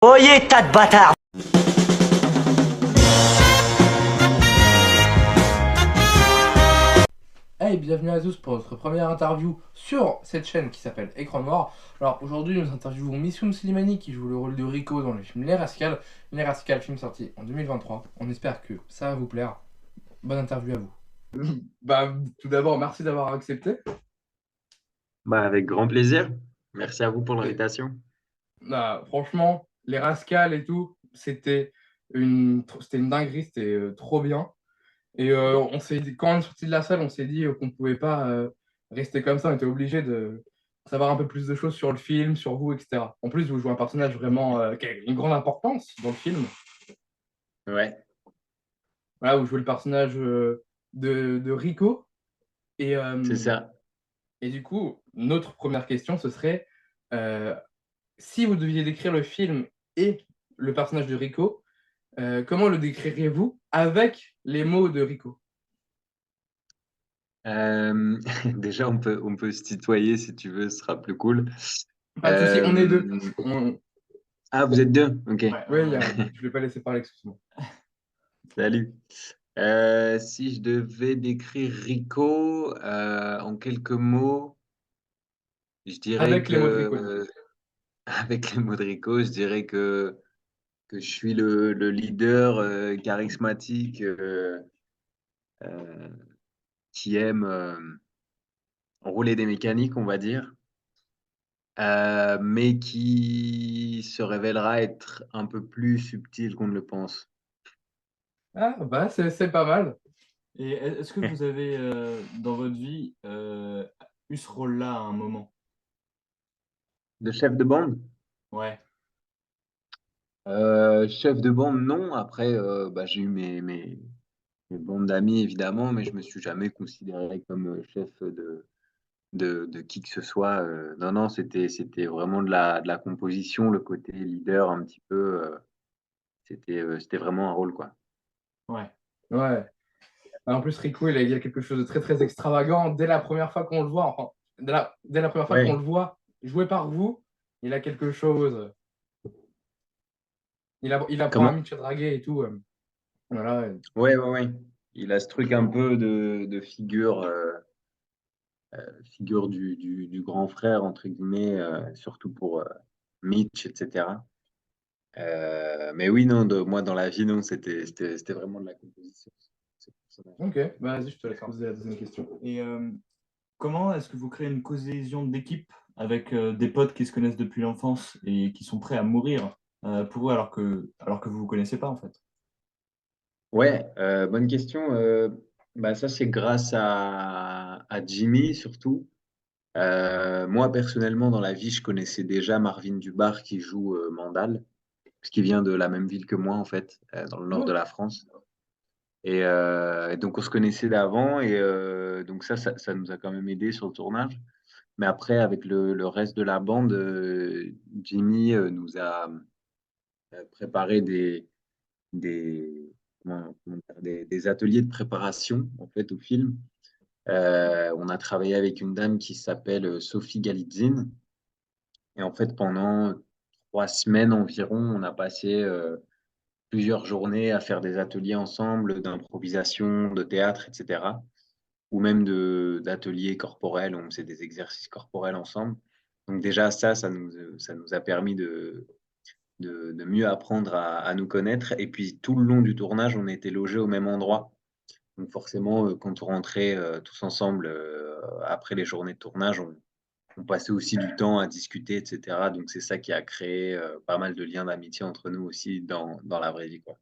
Oyez, tas de bâtards! Hey, bienvenue à tous pour notre première interview sur cette chaîne qui s'appelle Écran Noir. Alors aujourd'hui nous interviewons Missoum Slimani qui joue le rôle de Rico dans le film Les Rascals. Les Rascals, film sorti en 2023. On espère que ça va vous plaire. Bonne interview à vous. Bah, tout d'abord, merci d'avoir accepté. Bah, avec grand plaisir. Merci à vous pour Et, l'invitation. bah, franchement, Les Rascals et tout, c'était une dinguerie, c'était trop bien. Et quand on est sorti de la salle, on s'est dit qu'on ne pouvait pas rester comme ça. On était obligé de savoir un peu plus de choses sur le film, sur vous, etc. En plus, vous jouez un personnage vraiment qui a une grande importance dans le film. Ouais, Voilà, vous jouez le personnage de Rico. Et, c'est euh, ça. et du coup, notre première question, ce serait euh, si vous deviez décrire le film et le personnage de Rico, comment le décririez-vous avec les mots de Rico? Déjà, on peut se tutoyer si tu veux, ce sera plus cool. Pas de souci, on est deux. Euh, Ah, vous êtes deux? Ok, Oui, je ne vais pas laisser parler, excuse-moi. salut. Si je devais décrire Rico en quelques mots, je dirais Avec les mots de Rico, du coup. avec les mots de Rico, je dirais que je suis le leader charismatique euh, qui aime rouler des mécaniques, on va dire. Mais qui se révélera être un peu plus subtil qu'on ne le pense. Ah, bah, c'est pas mal. Et est-ce que vous avez dans votre vie eu ce rôle-là à un moment? De chef de bande? Ouais, Chef de bande, non. Après, bah, j'ai eu mes bandes d'amis, évidemment, mais je me suis jamais considéré comme chef de qui que ce soit. Non, non, c'était vraiment de la composition, le côté leader un petit peu. C'était vraiment un rôle, quoi. ouais. Ouais. En plus, Rico, il a quelque chose de très, très extravagant. Dès la première fois qu'on le voit, enfin, dès la première fois qu'on Ouais, le voit joué par vous, il a quelque chose. Il apprend à comment? Mitch à draguer et tout. Voilà. Ouais, ouais, ouais. Il a ce truc un peu de figure. Figure du grand frère, entre guillemets, surtout pour Mitch, etc. Mais oui, non, moi dans la vie, non, c'était vraiment de la composition. Ce personnage. Ok, bah, vas-y, je te laisse D'accord. poser la deuxième question. Et comment est-ce que vous créez une cohésion d'équipe avec des potes qui se connaissent depuis l'enfance et qui sont prêts à mourir pour vous alors que vous ne vous connaissez pas en fait? Ouais, bonne question. Bah, ça, c'est grâce à Jimmy, surtout. Moi, personnellement, dans la vie, je connaissais déjà Marvin Dubar qui joue Mandal, parce qu'il vient de la même ville que moi, en fait, dans le nord de Oh, la France. Et donc, on se connaissait d'avant, et donc ça nous a quand même aidé sur le tournage. Mais après, avec le reste de la bande, Jimmy nous a préparé des, comment dire, des ateliers de préparation en fait au film. On a travaillé avec une dame qui s'appelle Sophie Galitzine. Et en fait, pendant 3 semaines environ, on a passé plusieurs journées à faire des ateliers ensemble d'improvisation, de théâtre, etc. Ou même d'ateliers corporels, on faisait des exercices corporels ensemble. Donc déjà, ça nous a permis de mieux apprendre à nous connaître. Et puis tout le long du tournage, on était logés au même endroit. Donc forcément, quand on rentrait tous ensemble après les journées de tournage, on passait aussi du temps à discuter, etc. Donc c'est ça qui a créé pas mal de liens d'amitié entre nous aussi dans la vraie vie, quoi.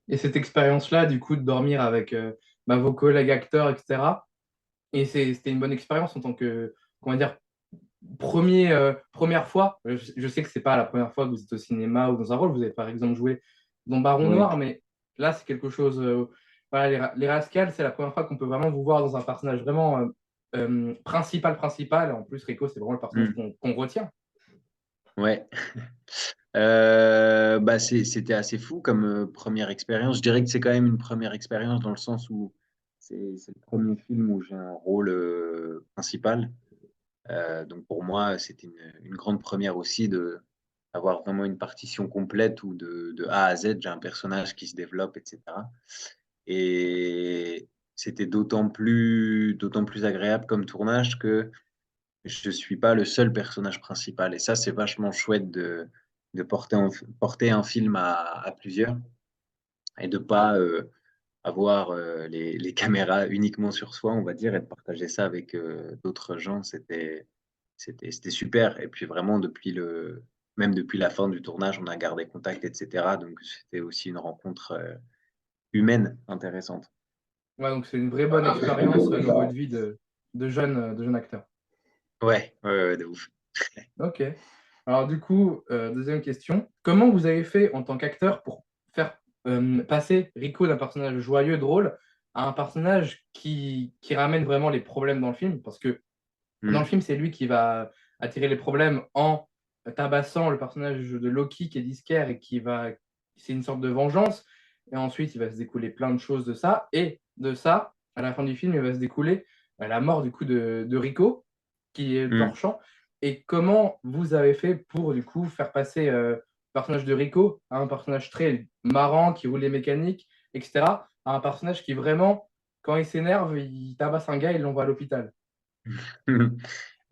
et cette expérience-là, du coup, de dormir avec bah, vos collègues acteurs, etc. Et c'était une bonne expérience en tant que, comment dire, première fois. Je sais que c'est pas la première fois que vous êtes au cinéma ou dans un rôle. Vous avez par exemple joué dans Baron Oui, Noir, mais là, c'est quelque chose. Voilà, les Rascals, c'est la première fois qu'on peut vraiment vous voir dans un personnage vraiment principal. En plus, Rico, c'est vraiment le personnage mm. qu'on retient. Ouais. Bah c'était assez fou comme première expérience. Je dirais que c'est quand même une première expérience dans le sens où c'est le premier film où j'ai un rôle principal. Donc pour moi, c'était une grande première aussi avoir vraiment une partition complète où de A à Z, j'ai un personnage qui se développe, etc. Et c'était d'autant plus agréable comme tournage que je ne suis pas le seul personnage principal. Et ça, c'est vachement chouette de porter un film à plusieurs et de pas avoir les caméras uniquement sur soi, on va dire, et de partager ça avec d'autres gens. C'était super. Et puis vraiment, même depuis la fin du tournage, on a gardé contact, etc. Donc c'était aussi une rencontre humaine intéressante. Ouais, donc c'est une vraie bonne expérience dans votre vie de jeune acteur. Ouais, ouais, ouais, de ouf. Ok. Alors du coup, deuxième question. Comment vous avez fait en tant qu'acteur pour faire passer Rico d'un personnage joyeux, drôle, à un personnage qui ramène vraiment les problèmes dans le film? Parce que dans le Mm. film, c'est lui qui va attirer les problèmes en tabassant le personnage de Loki qui est disquaire et qui va... C'est une sorte de vengeance. Et ensuite, il va se découler plein de choses de ça. Et de ça, à la fin du film, il va se découler la mort du coup de Rico, qui est Mm. torchant. Et comment vous avez fait pour du coup faire passer le personnage de Rico à un personnage très marrant, qui roule les mécaniques, etc., à un personnage qui vraiment, quand il s'énerve, il tabasse un gars et il l'envoie à l'hôpital.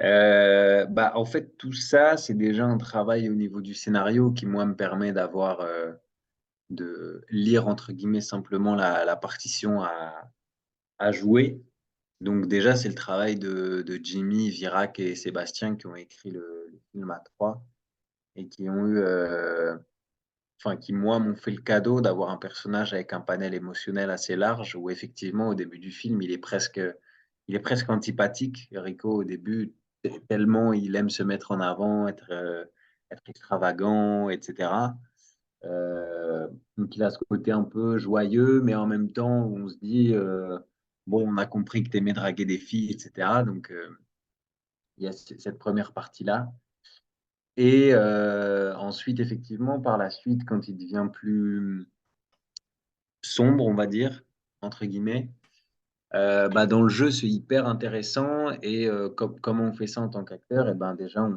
Bah, en fait, tout ça, c'est déjà un travail au niveau du scénario qui, moi, me permet de lire, entre guillemets, simplement la partition à jouer. Donc, déjà, c'est le travail de Jimmy, Virac et Sébastien qui ont écrit le film à trois et qui ont enfin, qui, moi, m'ont fait le cadeau d'avoir un personnage avec un panel émotionnel assez large où, effectivement, au début du film, il est presque antipathique, Rico, au début, tellement il aime se mettre en avant, être extravagant, etc. Euh, donc, il a ce côté un peu joyeux, mais en même temps, on se dit, bon, on a compris que tu aimais draguer des filles, etc. Donc, il y a cette première partie-là. Et ensuite, effectivement, par la suite, quand il devient plus sombre, on va dire, entre guillemets, bah, dans le jeu, c'est hyper intéressant. Et comment on fait ça en tant qu'acteur? Et ben, déjà,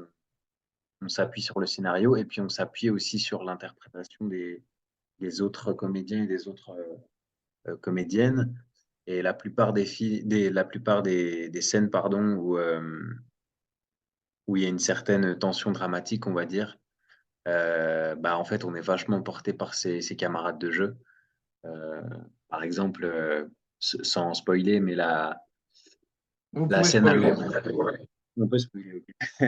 on s'appuie sur le scénario et puis on s'appuie aussi sur l'interprétation des autres comédiens et des autres comédiennes. Et la plupart des scènes pardon, où il y a une certaine tension dramatique, on va dire, bah, en fait, on est vachement porté par ses camarades de jeu. Euh, Par exemple, sans spoiler, mais Vous la pouvez scène à spoiler. l'hôpital. On peut spoiler, ok.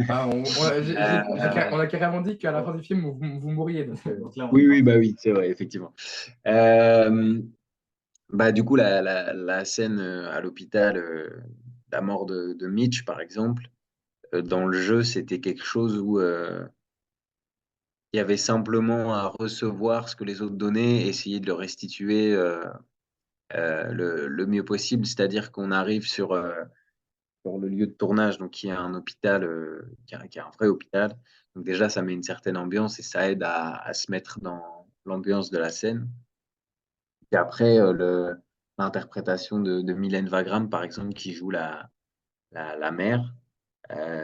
Ah, on Euh, a carrément dit qu'à la fin du film, vous mourriez. Donc, Donc là, on est oui, oui, parti. bah oui, c'est vrai, effectivement. Euh, Bah, du coup, la scène à l'hôpital, la mort de Mitch, par exemple, dans le jeu, c'était quelque chose où il y avait simplement à recevoir ce que les autres donnaient, essayer de le restituer le mieux possible. C'est-à-dire qu'on arrive sur le lieu de tournage, donc qui est un hôpital, qui est un vrai hôpital. Donc déjà, ça met une certaine ambiance et ça aide à se mettre dans l'ambiance de la scène. Et après, l'interprétation de Mylène Wagram, par exemple, qui joue la mère,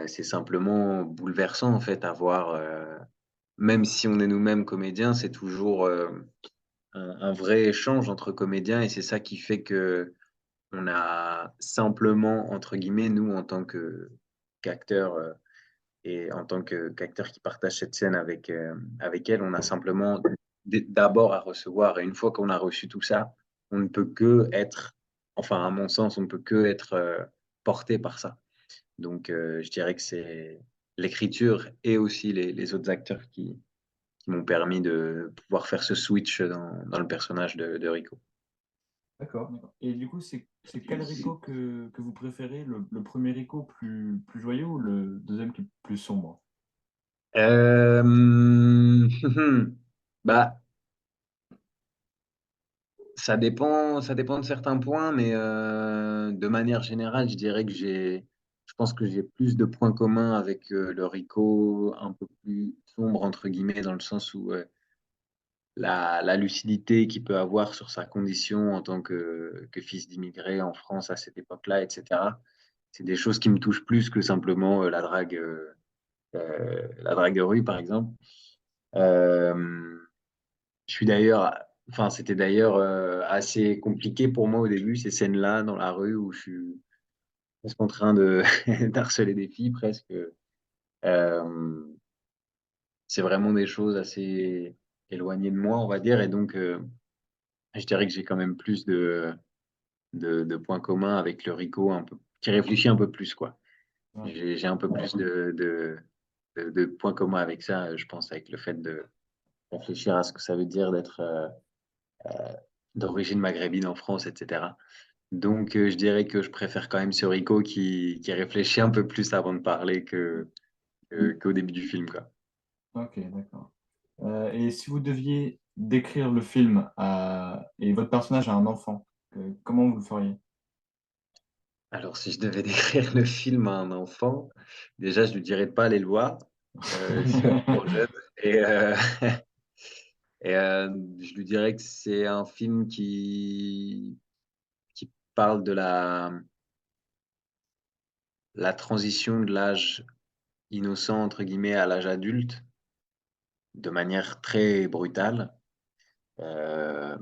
c'est simplement bouleversant en fait à voir. Même si on est nous-mêmes comédiens, c'est toujours un vrai échange entre comédiens et c'est ça qui fait que on a simplement, entre guillemets, nous, en tant qu'acteurs et en tant qu'acteurs qui partagent cette scène avec elle, on a simplement d'abord à recevoir. Et une fois qu'on a reçu tout ça, on ne peut que être, enfin, à mon sens, on ne peut que être porté par ça. Donc, je dirais que c'est l'écriture et aussi les autres acteurs qui m'ont permis de pouvoir faire ce switch dans le personnage de Rico. d'accord. D'accord. Et du coup, c'est quel Rico que vous préférez? Le premier Rico plus joyeux ou le deuxième qui est plus sombre? Euh, Bah, ça dépend de certains points, mais de manière générale, je pense que j'ai plus de points communs avec le Rico un peu plus sombre, entre guillemets, dans le sens où la lucidité qu'il peut avoir sur sa condition en tant que fils d'immigré en France à cette époque-là, etc. C'est des choses qui me touchent plus que simplement la drague de rue, par exemple. Euh, je suis d'ailleurs, enfin, c'était d'ailleurs assez compliqué pour moi au début, ces scènes-là dans la rue où je suis presque en train de d'harceler des filles presque. Euh, c'est vraiment des choses assez éloignées de moi, on va dire, et donc je dirais que j'ai quand même plus de points communs avec le Rico, un peu, qui réfléchit un peu plus, quoi. Ouais. J'ai un peu plus de points communs avec ça, je pense, avec le fait de réfléchir à ce que ça veut dire d'être d'origine maghrébine en France, etc. Donc, je dirais que je préfère quand même ce Rico qui réfléchit un peu plus avant de parler qu'au début du film, quoi. Ok, d'accord. Et si vous deviez décrire le film et votre personnage à un enfant, comment vous le feriez? Alors, si je devais décrire le film à un enfant, déjà, je lui dirais de pas aller le voir, s'il est trop jeune. Et, je lui dirais que c'est un film qui parle de la transition de l'âge innocent, entre guillemets, à l'âge adulte, de manière très brutale. Euh,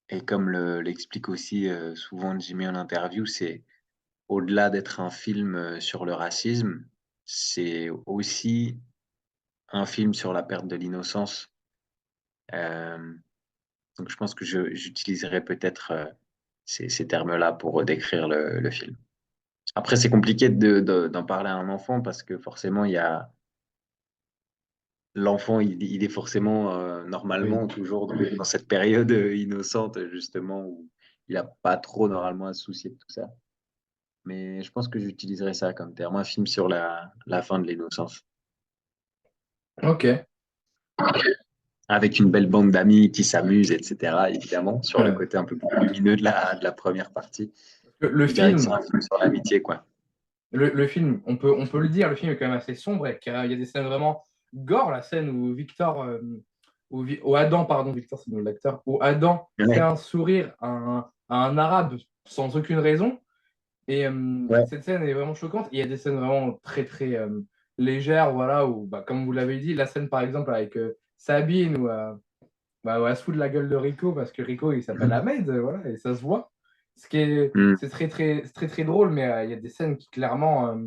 et comme l'explique aussi souvent Jimmy en interview, c'est au-delà d'être un film sur le racisme, c'est aussi un film sur la perte de l'innocence. Euh, donc je pense que j'utiliserai peut-être ces termes-là pour décrire le film. Après, c'est compliqué d'en parler à un enfant parce que forcément, il y a l'enfant, il est forcément Oui. normalement toujours dans cette période innocente justement où il n'a pas trop normalement à se soucier de tout ça. Mais je pense que j'utiliserai ça comme terme, un film sur la fin de l'innocence, Ok. avec une belle bande d'amis qui s'amusent, etc. Évidemment, sur le Euh, côté un peu plus lumineux de la première partie. le Je dirais que c'est film, un film sur l'amitié, quoi. le film, on peut le dire, le film est quand même assez sombre et qu'il y a des scènes vraiment gore. La scène où Victor, où Adam, pardon, Victor, c'est le nom de l'acteur, où Adam fait Ouais, un sourire à un arabe sans aucune raison. Et ouais. cette scène est vraiment choquante. Il y a des scènes vraiment très, très légères, voilà, où, bah, comme vous l'avez dit, la scène par exemple avec Sabine, où elle se fout de la gueule de Rico parce que Rico il s'appelle Ahmed, voilà, et ça se voit. Mm. C'est très, très, c'est très, très drôle, mais il y a des scènes qui clairement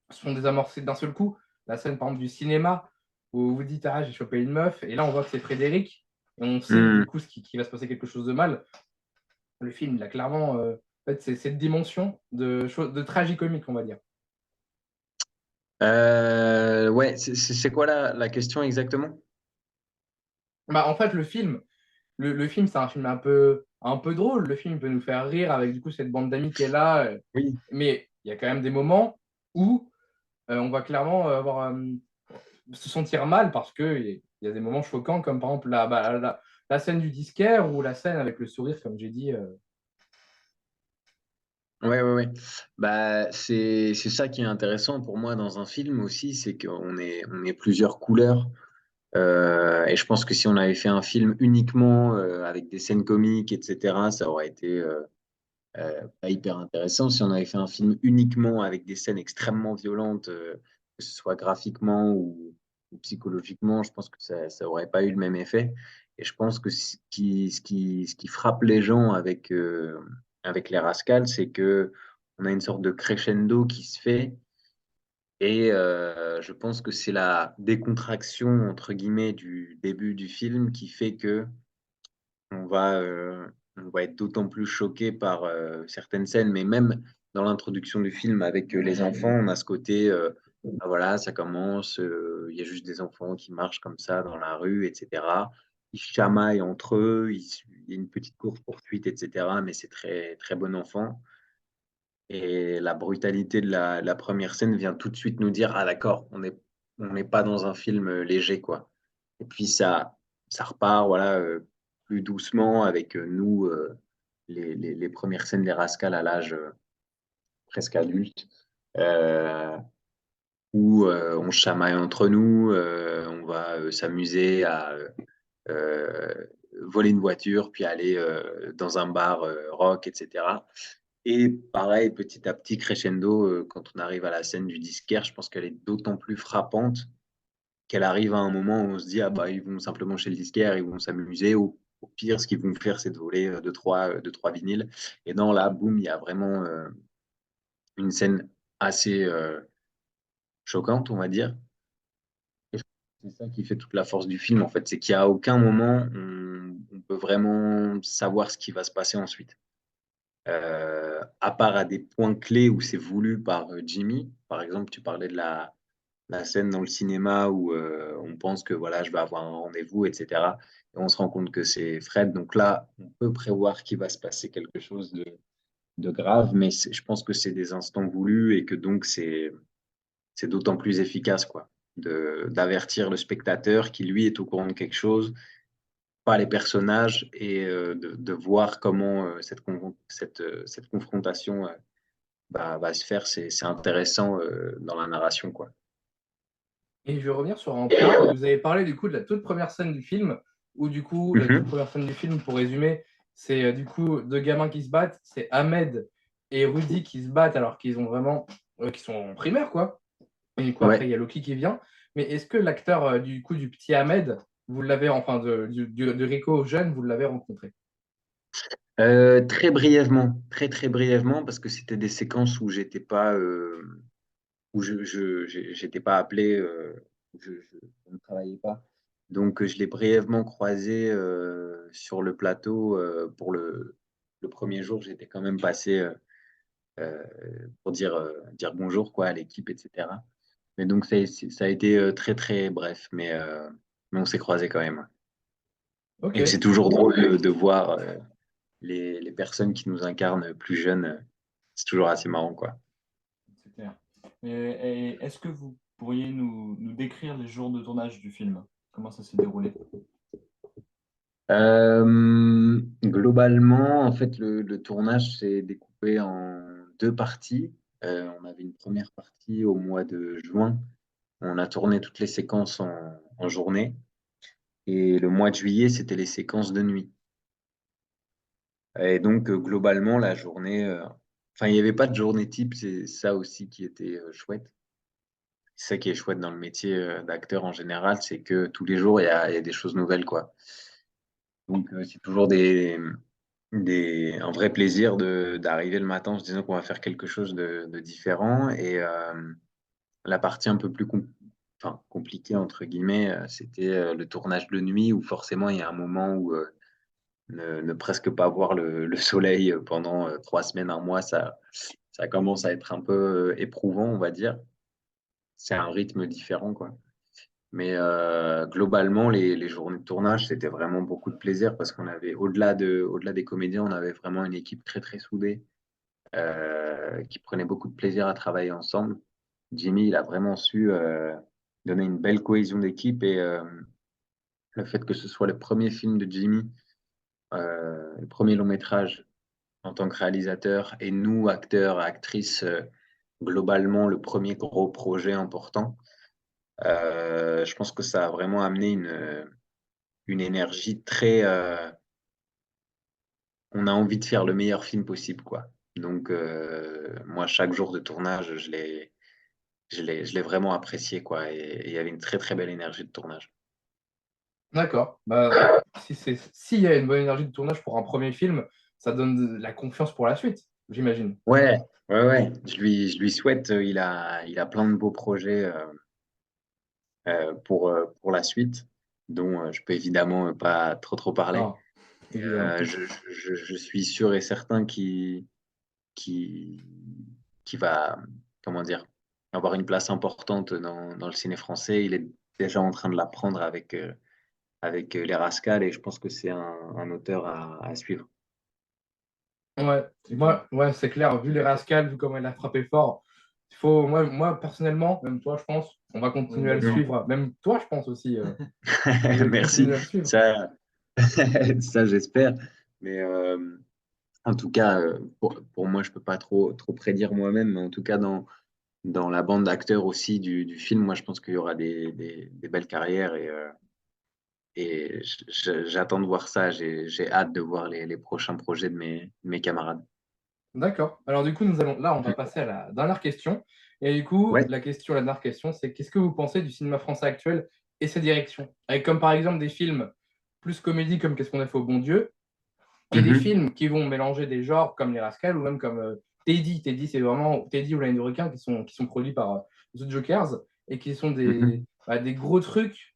sont désamorcées d'un seul coup. La scène par exemple du cinéma où vous dites ah j'ai chopé une meuf, et là on voit que c'est Frédéric, et on sait du Mm. coup qui va se passer quelque chose de mal. Le film, il a clairement en fait, c'est cette dimension de tragicomique, on va dire. Ouais, c'est quoi la question exactement? Bah, en fait, le film, c'est un film un peu drôle. Le film peut nous faire rire avec du coup cette bande d'amis qui est là. Oui. Mais il y a quand même des moments où on va clairement se sentir mal parce qu'il y a des moments choquants, comme par exemple la scène du disquaire ou la scène avec le sourire, comme j'ai dit. Ouais, ouais, ouais. Bah, c'est ça qui est intéressant pour moi dans un film aussi, c'est qu'on est plusieurs couleurs. Et je pense que si on avait fait un film uniquement avec des scènes comiques, etc., ça aurait été pas hyper intéressant. Si on avait fait un film uniquement avec des scènes extrêmement violentes, que ce soit graphiquement ou psychologiquement, je pense que ça aurait pas eu le même effet. Et je pense que ce qui frappe les gens avec les Rascals, c'est que on a une sorte de crescendo qui se fait. Et je pense que c'est la décontraction, entre guillemets, du début du film qui fait que on va, euh, on va être d'autant plus choqué par certaines scènes, mais même dans l'introduction du film avec les enfants, on a ce côté, ah, voilà, ça commence, il y a juste des enfants qui marchent comme ça dans la rue, etc. Ils se chamaillent entre eux, il y a une petite course-poursuite, etc. Mais c'est très, très bon enfant. Et la brutalité de la première scène vient tout de suite nous dire, ah d'accord, on n'est pas dans un film léger, quoi. Et puis ça repart, voilà, plus doucement avec nous, les premières scènes des Rascals à l'âge presque adulte, euh, où on se chamaille entre nous, on va s'amuser à euh, voler une voiture, puis aller dans un bar rock, etc. Et pareil, petit à petit, crescendo, quand on arrive à la scène du disquaire, je pense qu'elle est d'autant plus frappante qu'elle arrive à un moment où on se dit, ah bah, ils vont simplement chez le disquaire, ils vont s'amuser, ou au pire, ce qu'ils vont faire, c'est de voler deux, trois vinyles. Et non, là, boum, il y a vraiment une scène assez choquante, on va dire. Et je pense que c'est ça qui fait toute la force du film, en fait. C'est qu'il n'y a aucun moment on peut vraiment savoir ce qui va se passer ensuite. À part à des points clés où c'est voulu par Jimmy. Par exemple, tu parlais de la scène dans le cinéma où on pense que voilà, je vais avoir un rendez-vous, etc. Et on se rend compte que c'est Fred. Donc là, on peut prévoir qu'il va se passer quelque chose de grave, mais je pense que c'est des instants voulus et que donc c'est d'autant plus efficace, quoi, d'avertir le spectateur qui, lui, est au courant de quelque chose, pas les personnages, et de voir comment cette confrontation va se faire. C'est intéressant dans la narration, quoi. Et je vais revenir sur un point. Vous avez parlé du coup de la toute première scène du film, où du coup, la toute Mhm. première scène du film, pour résumer, c'est du coup deux gamins qui se battent. C'est Ahmed et Rudy qui se battent alors qu'ils ont vraiment, qui sont en primaire, quoi. Et du coup, après, Ouais. il y a Loki qui vient. Mais est-ce que l'acteur du coup du petit Ahmed, vous l'avez, enfin de Rico jeune, vous l'avez rencontré? Très brièvement, très brièvement, parce que c'était des séquences où j'étais pas, où j'étais pas appelé, je ne travaillais pas. Donc, je l'ai brièvement croisé sur le plateau pour le premier jour. J'étais quand même passé euh, pour dire bonjour, quoi, à l'équipe, etc. Mais donc, ça a été très bref, mais on s'est croisé quand même. Ok. Et c'est toujours drôle de voir les personnes qui nous incarnent plus jeunes. C'est toujours assez marrant, quoi. C'est clair. Et est-ce que vous pourriez nous décrire les jours de tournage du film? Comment ça s'est déroulé? Globalement, en fait, le tournage s'est découpé en deux parties. On avait une première partie au mois de juin. On a tourné toutes les séquences en journée. Et le mois de juillet, c'était les séquences de nuit. Et donc, globalement, la journée, enfin, il n'y avait pas de journée type. C'est ça aussi qui était chouette. C'est ça qui est chouette dans le métier d'acteur en général, c'est que tous les jours, il y a des choses nouvelles, quoi. Donc, c'est toujours un vrai plaisir d'arriver le matin en se disant qu'on va faire quelque chose de différent. Et la partie un peu plus enfin, compliquée, entre guillemets, c'était le tournage de nuit où forcément il y a un moment où ne presque pas voir le soleil pendant 3 semaines, un mois, ça commence à être un peu éprouvant, on va dire. C'est un rythme différent, quoi. Mais globalement, les journées de tournage, c'était vraiment beaucoup de plaisir parce qu'on avait, au-delà des comédiens, on avait vraiment une équipe très soudée qui prenait beaucoup de plaisir à travailler ensemble. Jimmy, il a vraiment su donner une belle cohésion d'équipe et le fait que ce soit le premier film de Jimmy, le premier long métrage en tant que réalisateur et nous, acteurs, actrices, globalement, le premier gros projet important. Je pense que ça a vraiment amené une énergie très. On a envie de faire le meilleur film possible, quoi. Donc, moi, chaque jour de tournage, je l'ai vraiment apprécié, quoi. Et il y avait une très belle énergie de tournage. D'accord. Bah, s'il y a une bonne énergie de tournage pour un premier film, ça donne de la confiance pour la suite, j'imagine. Ouais. Je lui souhaite. Il a plein de beaux projets pour la suite, dont je peux évidemment pas trop parler. Non, évidemment. Je suis sûr et certain qui, qui va, comment dire, avoir une place importante dans le ciné français. Il est déjà en train de l'apprendre avec Les Rascals et je pense que c'est un auteur à suivre. Ouais, C'est clair. ouais, c'est clair. Vu les Rascals, vu comment il a frappé fort, moi, personnellement, même toi, je pense, on va Oui, continuer à le d'accord. suivre. Même toi, je pense aussi, vous allez Merci. continuer à le suivre. Ça, ça j'espère. Mais en tout cas, pour moi, je peux pas trop prédire moi-même, mais en tout cas, dans la bande d'acteurs aussi du film, moi, je pense qu'il y aura des belles carrières et j'attends de voir ça. J'ai hâte de voir les prochains projets de mes camarades. D'accord. Alors du coup, là, on va passer à la dernière question. Et du coup, Ouais. la dernière question, c'est qu'est-ce que vous pensez du cinéma français actuel et sa direction. Avec comme par exemple des films plus comédie comme Qu'est-ce qu'on a fait au bon Dieu, et des Mhm. films qui vont mélanger des genres comme Les Rascals ou même comme Teddy. Teddy, c'est vraiment Teddy ou L'Année du requin qui sont produits par The Jokers et qui sont Mhm. des gros trucs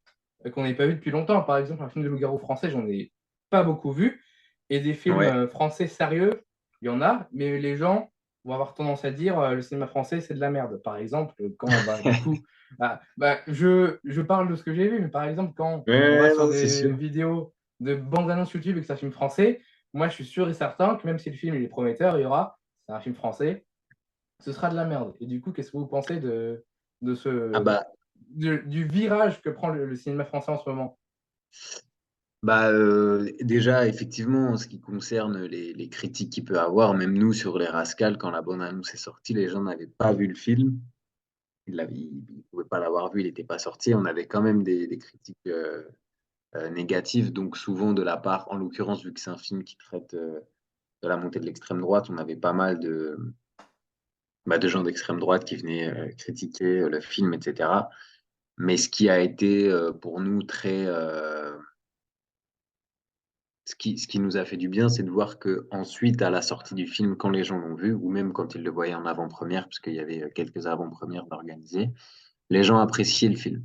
qu'on n'avait pas vu depuis longtemps. Par exemple, un film de loup-garou français, j'en ai pas beaucoup vu. Et des films Ouais. français sérieux, il y en a, mais les gens vont avoir tendance à dire le cinéma français, c'est de la merde. Par exemple, quand du coup, je parle de ce que j'ai vu, mais par exemple, quand on va Ouais, sur non, c'est des sûr. vidéos de bandes annonces YouTube et que c'est un film français, moi je suis sûr et certain que même si le film il est prometteur, il y aura, c'est un film français, ce sera de la merde. Et du coup, qu'est-ce que vous pensez de Ah bah, du virage que prend le cinéma français en ce moment? déjà, effectivement, en ce qui concerne les critiques qu'il peut avoir, même nous sur les Rascals, quand la bande-annonce est sortie, les gens n'avaient pas vu le film. Ils ne pouvaient pas l'avoir vu, il n'était pas sorti. On avait quand même des critiques négatives, donc souvent de la part, en l'occurrence, vu que c'est un film qui traite de la montée de l'extrême droite, on avait pas mal de gens d'extrême droite qui venaient critiquer le film, etc. Mais ce qui a été pour nous ce qui nous a fait du bien, c'est de voir que ensuite, à la sortie du film, quand les gens l'ont vu, ou même quand ils le voyaient en avant-première, parce qu'il y avait quelques avant-premières d'organiser, les gens appréciaient le film.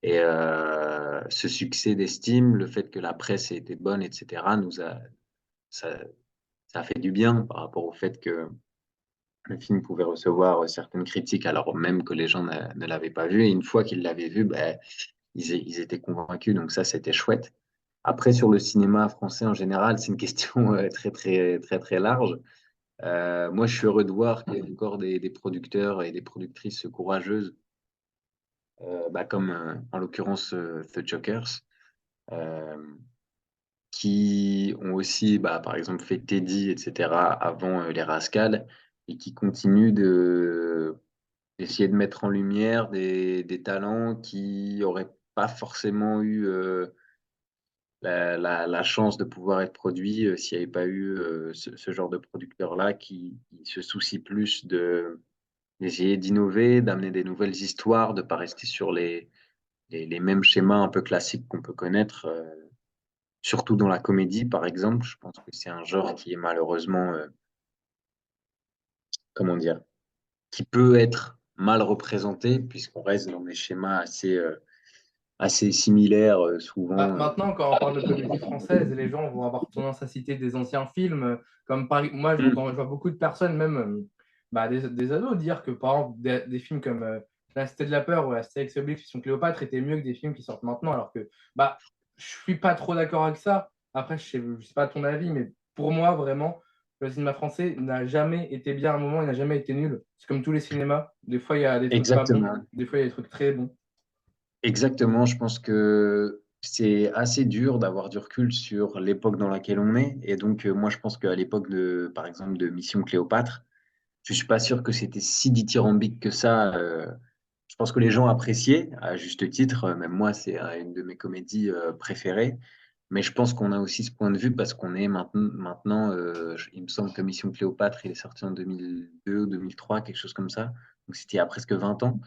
Et ce succès d'estime, le fait que la presse ait été bonne, etc., ça, ça a fait du bien par rapport au fait que le film pouvait recevoir certaines critiques, alors même que les gens ne l'avaient pas vu. Et une fois qu'ils l'avaient vu, ben, ils étaient convaincus, donc ça, c'était chouette. Après, sur le cinéma français en général, c'est une question très, très, très, très large. Moi, je suis heureux de voir qu'il y a encore des producteurs et des productrices courageuses, comme en l'occurrence The Jokers, euh, qui ont aussi, par exemple, fait Teddy, etc., avant les Rascals, et qui continuent d'essayer de mettre en lumière des talents qui n'auraient pas forcément eu la chance de pouvoir être produits s'il n'y avait pas eu ce genre de producteurs-là qui se soucient plus d'essayer d'innover, d'amener des nouvelles histoires, de ne pas rester sur les mêmes schémas un peu classiques qu'on peut connaître, surtout dans la comédie, par exemple. Je pense que c'est un genre qui est malheureusement, comment dire, qui peut être mal représenté, puisqu'on reste dans des schémas assez similaires, souvent. Maintenant, quand on parle de comédie française, les gens vont avoir tendance à citer des anciens films, comme moi, je vois beaucoup de personnes, même des ados, dire que par exemple, des films comme La Cité de la Peur ou Astérix et Obélix, Mission Cléopâtre étaient mieux que des films qui sortent maintenant, alors que je suis pas trop d'accord avec ça. Après, je sais pas ton avis, mais pour moi, vraiment, le cinéma français n'a jamais été bien à un moment, il n'a jamais été nul. C'est comme tous les cinémas. Des fois, il y a des trucs pas bons, Exactement. des fois, il y a des trucs très bons. Exactement, je pense que c'est assez dur d'avoir du recul sur l'époque dans laquelle on est. Et donc, moi, je pense qu'à l'époque par exemple, de Mission Cléopâtre, je suis pas sûr que c'était si dithyrambique que ça. Je pense que les gens appréciaient, à juste titre. Même moi, c'est une de mes comédies préférées. Mais je pense qu'on a aussi ce point de vue parce qu'on est maintenant, il me semble que Mission Cléopâtre, il est sorti en 2002 ou 2003, quelque chose comme ça. Donc, c'était il y a presque 20 ans.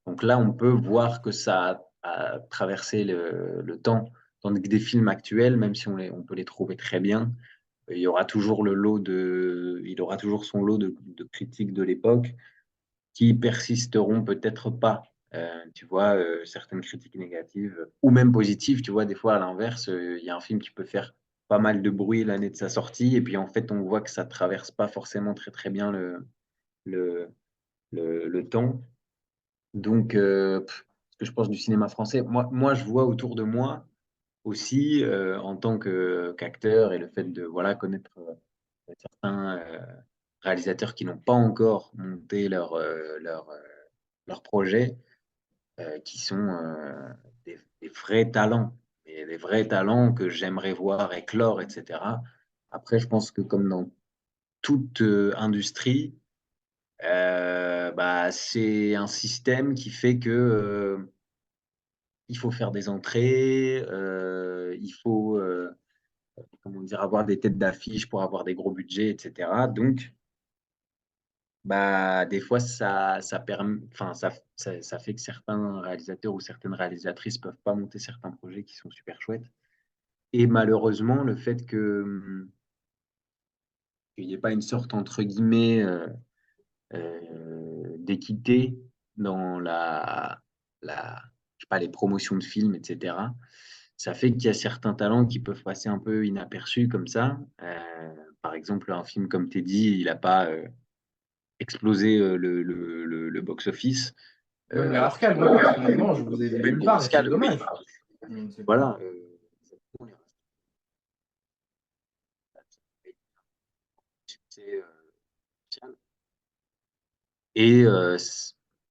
Donc là, on peut voir que ça a traversé le temps. Tandis que des films actuels, même si on peut les trouver très bien, il y aura toujours il aura toujours son lot de critiques de l'époque qui persisteront peut-être pas. Tu vois, certaines critiques négatives ou même positives, tu vois, des fois à l'inverse, il y a un film qui peut faire pas mal de bruit l'année de sa sortie, et puis en fait, on voit que ça traverse pas forcément très très bien le, le temps. Donc, ce que je pense du cinéma français, moi, je vois autour de moi aussi, en tant qu'acteur, et le fait de voilà, connaître certains réalisateurs qui n'ont pas encore monté leur projet, qui sont des vrais talents, et des vrais talents que j'aimerais voir éclore, etc. Après, je pense que comme dans toute industrie, c'est un système qui fait que il faut faire des entrées, il faut comment dire, avoir des têtes d'affiche pour avoir des gros budgets, etc. Donc, bah, des fois, ça fait que certains réalisateurs ou certaines réalisatrices peuvent pas monter certains projets qui sont super chouettes. Et malheureusement, le fait qu'il n'y ait pas une sorte, entre guillemets, d'équité dans je sais pas, les promotions de films, etc., ça fait qu'il y a certains talents qui peuvent passer un peu inaperçus comme ça. Par exemple, un film comme Teddy, il n'a pas explosé le box-office. Même les Alors que Rascal, moi personnellement, je vous ai vu même nulle les part et c'est Rascal, oui. dommage. C'est clair. Voilà. C'est et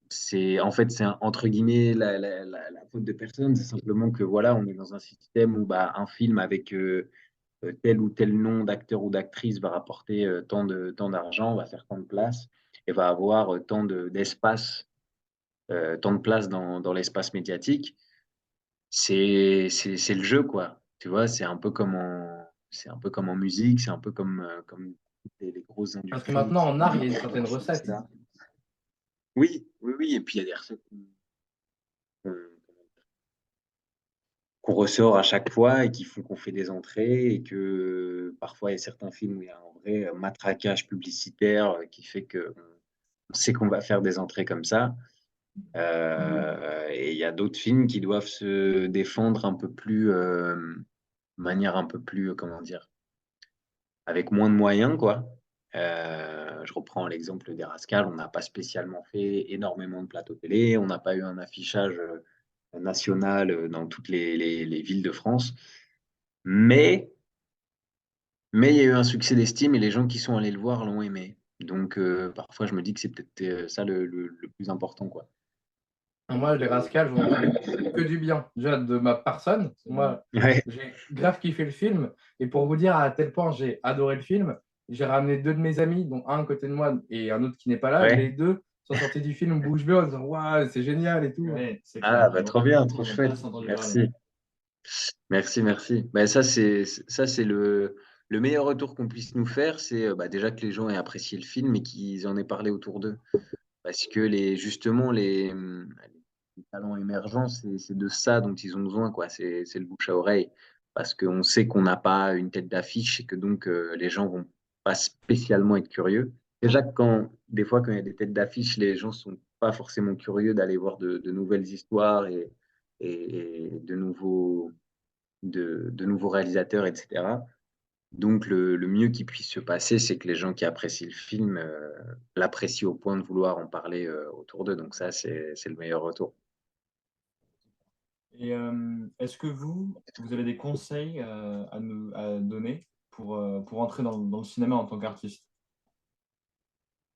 c'est en fait, entre guillemets la faute de personne. C'est simplement que voilà, on est dans un système où bah, un film avec tel ou tel nom d'acteur ou d'actrice va rapporter tant d'argent, va faire tant de place et va avoir d'espace, tant de place dans l'espace médiatique. C'est le jeu, quoi. Tu vois, c'est un peu comme en musique, c'est un peu comme les grosses Parce que industries maintenant, qui en art, il y a une certaine font recette. ça. Oui, oui, oui. Et puis il y a des recettes qu'on qu'on ressort à chaque fois et qui font qu'on fait des entrées et que parfois il y a certains films où il y a un vrai matraquage publicitaire qui fait que on sait qu'on va faire des entrées comme ça. Et il y a d'autres films qui doivent se défendre un peu plus, de manière un peu plus, comment dire, avec moins de moyens, quoi. Je reprends l'exemple des Rascal, on n'a pas spécialement fait énormément de plateaux télé, on n'a pas eu un affichage national dans toutes les villes de France, mais, mais il y a eu un succès d'estime et les gens qui sont allés le voir l'ont aimé. Donc parfois je me dis que c'est peut-être ça le plus important, quoi. Moi, les Rascal, j'en ai entendu que du bien. Déjà, de ma personne, moi, Ouais, j'ai grave kiffé le film. Et pour vous dire à tel point j'ai adoré le film, j'ai ramené deux de mes amis, dont un à côté de moi et un autre qui n'est pas là. ouais. Les deux sont sortis du film bouche bée en disant waouh, c'est génial et tout. Ouais, c'est Ah, clair. bah trop bien, trop Ils n'ont pas chouette. assez entendu parler. Merci. Merci, merci. Bah, ça, c'est le meilleur retour qu'on puisse nous faire, c'est bah, déjà que les gens aient apprécié le film et qu'ils en aient parlé autour d'eux. Parce que justement, les talents émergents, c'est de ça dont ils ont besoin, quoi. C'est le bouche à oreille. Parce qu'on sait qu'on n'a pas une tête d'affiche et que donc les gens vont pas spécialement être curieux. Déjà, des fois, quand il y a des têtes d'affiche, les gens sont pas forcément curieux d'aller voir de nouvelles histoires et de nouveaux réalisateurs, etc. Donc, le mieux qui puisse se passer, c'est que les gens qui apprécient le film l'apprécient au point de vouloir en parler autour d'eux. Donc, ça, c'est le meilleur retour. Et est-ce que vous avez des conseils à donner pour entrer dans le cinéma en tant qu'artiste?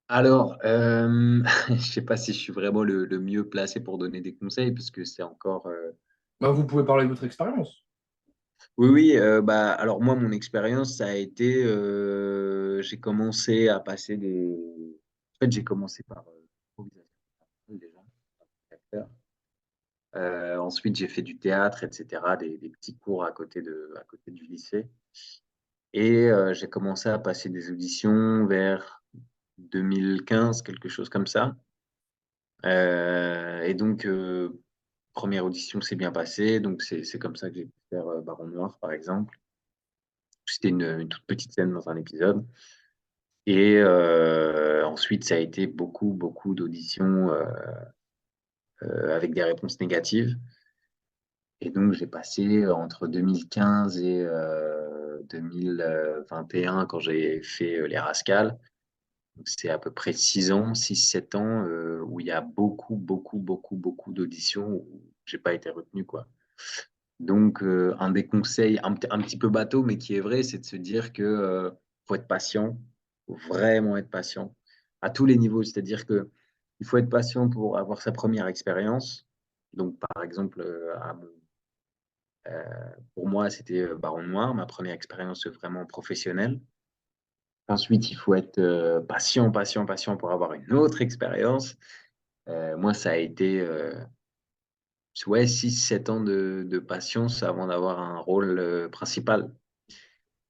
Alors, je ne sais pas si je suis vraiment le mieux placé pour donner des conseils, parce que c'est encore. Bah, vous pouvez parler de votre expérience. Oui, oui. Bah, alors moi, mon expérience, ça a été. J'ai commencé à passer des. En fait, j'ai commencé par l'improvisation déjà. Acteur. Ensuite, j'ai fait du théâtre, etc., des petits cours à côté du lycée. Et j'ai commencé à passer des auditions vers 2015, quelque chose comme ça. Et donc, première audition s'est bien passée. Donc, c'est comme ça que j'ai pu faire Baron Noir, par exemple. C'était une toute petite scène dans un épisode. Et ensuite, ça a été beaucoup, beaucoup d'auditions avec des réponses négatives. Et donc, j'ai passé entre 2015 et 2021, quand j'ai fait les Rascals. Donc, c'est à peu près 6 ans, 6, 7 ans, où il y a beaucoup, beaucoup, beaucoup, beaucoup d'auditions où j'ai pas été retenu, quoi. Donc, un des conseils, un petit peu bateau, mais qui est vrai, c'est de se dire que faut être patient, faut vraiment être patient à tous les niveaux. C'est-à-dire que il faut être patient pour avoir sa première expérience. Donc, par exemple, pour moi, c'était Baron Noir, ma première expérience vraiment professionnelle. Ensuite, il faut être patient, patient, patient pour avoir une autre expérience. Moi, ça a été ouais, 6, 7 ans de patience avant d'avoir un rôle principal.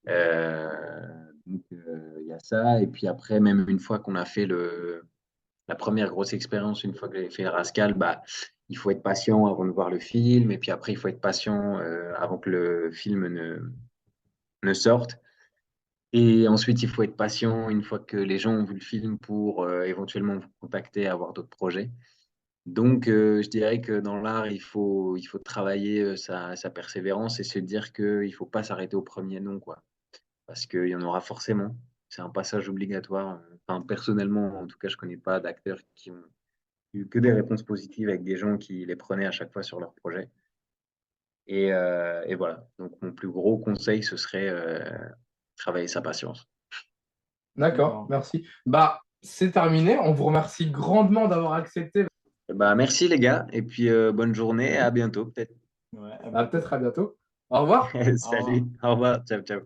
Euh, Donc, il y a ça. Et puis après, même une fois qu'on a fait la première grosse expérience, une fois que j'ai fait le Rascal, bah, il faut être patient avant de voir le film. Et puis après, il faut être patient avant que le film ne sorte. Et ensuite, il faut être patient une fois que les gens ont vu le film pour éventuellement vous contacter, avoir d'autres projets. Donc, je dirais que dans l'art, il faut travailler sa persévérance et se dire qu'il ne faut pas s'arrêter au premier non, quoi. Parce qu'il y en aura forcément. C'est un passage obligatoire. Enfin, personnellement, en tout cas, je ne connais pas d'acteurs qui ont eu que des réponses positives avec des gens qui les prenaient à chaque fois sur leur projet. Et voilà. Donc, mon plus gros conseil, ce serait travailler sa patience. D'accord, D'accord. merci. Bah, c'est terminé. On vous remercie grandement d'avoir accepté. Bah, merci les gars, et puis bonne journée et à bientôt peut-être. Ouais, à À bientôt. peut-être à bientôt. Au revoir. Au revoir. Salut, au revoir, ciao, ciao.